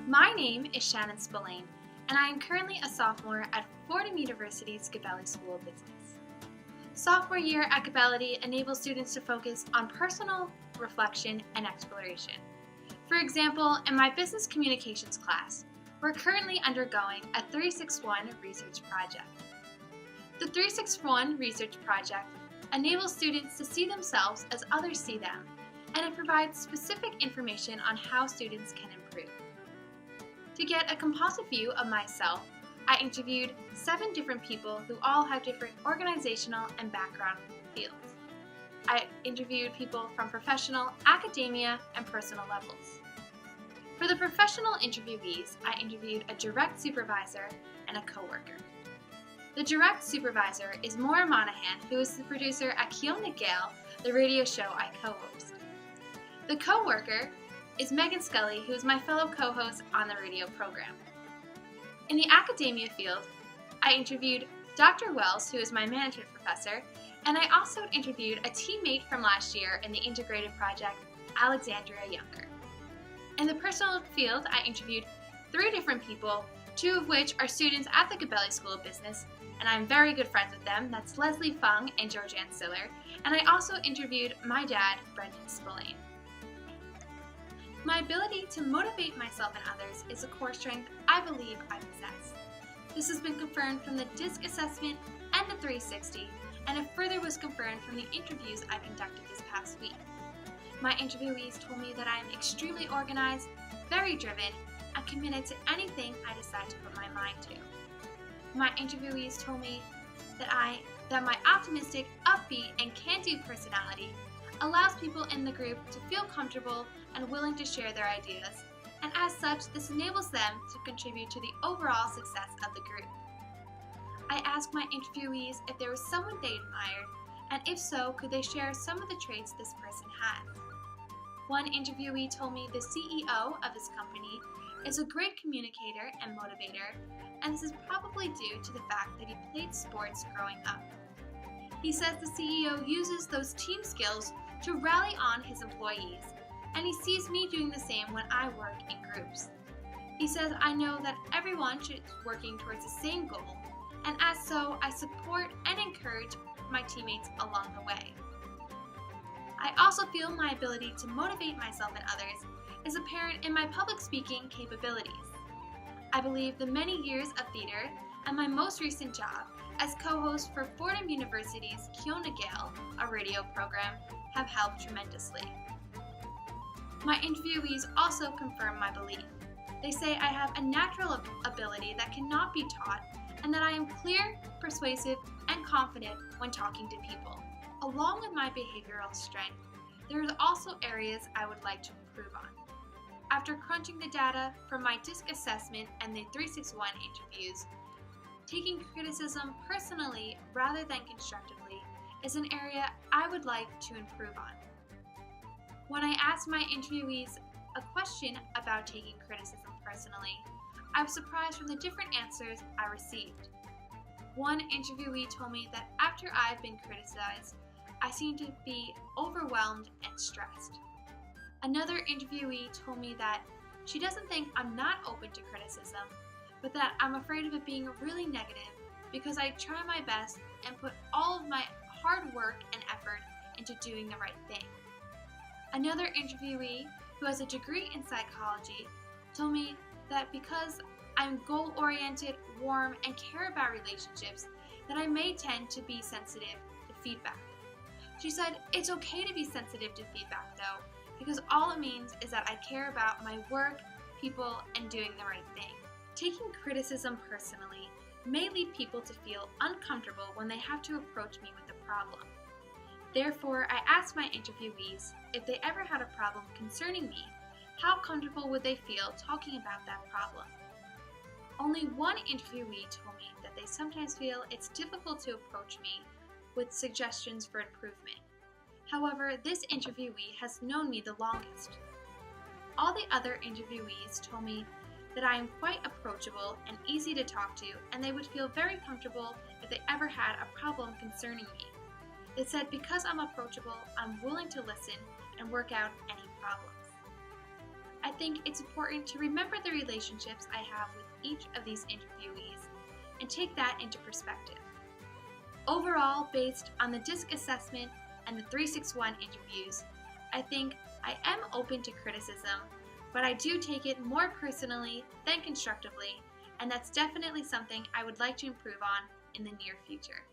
My name is Shannon Spillane, and I am currently a sophomore at Fordham University's Gabelli School of Business. Sophomore year at Gabelli enables students to focus on personal reflection and exploration. For example, in my business communications class, we're currently undergoing a 361 research project. The 361 research project enables students to see themselves as others see them, and it provides specific information on how students can improve. To get a composite view of myself, I interviewed 7 different people who all have different organizational and background fields. I interviewed people from professional, academia, and personal levels. For the professional interviewees, I interviewed a direct supervisor and a coworker. The direct supervisor is Maura Monahan, who is the producer at Keona Gale, the radio show I co-host. The coworker is Megan Scully, who is my fellow co-host on the radio program. In the academia field, I interviewed Dr. Wells, who is my management professor, and I also interviewed a teammate from last year in the integrated project, Alexandria Younger. In the personal field, I interviewed 3 different people, 2 of which are students at the Gabelli School of Business, and I'm very good friends with them. That's Leslie Fung and Georgianne Siller. And I also interviewed my dad, Brendan Spillane. My ability to motivate myself and others is a core strength I believe I possess. This has been confirmed from the DISC assessment and the 360, and it further was confirmed from the interviews I conducted this past week. My interviewees told me that I am extremely organized, very driven, and committed to anything I decide to put my mind to. My interviewees told me that my optimistic, upbeat, and can-do personality allows people in the group to feel comfortable and willing to share their ideas, and as such, this enables them to contribute to the overall success of the group. I asked my interviewees if there was someone they admired, and if so, could they share some of the traits this person has. One interviewee told me the CEO of his company is a great communicator and motivator, and this is probably due to the fact that he played sports growing up. He says the CEO uses those team skills to rally on his employees, and he sees me doing the same when I work in groups. He says I know that everyone should be working towards the same goal, and as so, I support and encourage my teammates along the way. I also feel my ability to motivate myself and others is apparent in my public speaking capabilities. I believe the many years of theater and my most recent job as co-host for Fordham University's Keona Gale, a radio program, have helped tremendously. My interviewees also confirm my belief. They say I have a natural ability that cannot be taught, and that I am clear, persuasive, and confident when talking to people. Along with my behavioral strength, there are also areas I would like to improve on. After crunching the data from my DISC assessment and the 361 interviews, taking criticism personally rather than constructively is an area I would like to improve on. When I asked my interviewees a question about taking criticism personally, I was surprised from the different answers I received. One interviewee told me that after I've been criticized, I seem to be overwhelmed and stressed. Another interviewee told me that she doesn't think I'm not open to criticism, but that I'm afraid of it being really negative because I try my best and put all of my hard work and effort into doing the right thing. Another interviewee who has a degree in psychology told me that because I'm goal-oriented, warm, and care about relationships, that I may tend to be sensitive to feedback. She said, it's okay to be sensitive to feedback though, because all it means is that I care about my work, people, and doing the right thing. Taking criticism personally may lead people to feel uncomfortable when they have to approach me with a problem. Therefore, I asked my interviewees if they ever had a problem concerning me, how comfortable would they feel talking about that problem? Only one interviewee told me that they sometimes feel it's difficult to approach me with suggestions for improvement. However, this interviewee has known me the longest. All the other interviewees told me that I am quite approachable and easy to talk to, and they would feel very comfortable if they ever had a problem concerning me. They said because I'm approachable, I'm willing to listen and work out any problems. I think it's important to remember the relationships I have with each of these interviewees and take that into perspective. Overall, based on the DISC assessment and the 361 interviews, I think I am open to criticism, but I do take it more personally than constructively, and that's definitely something I would like to improve on in the near future.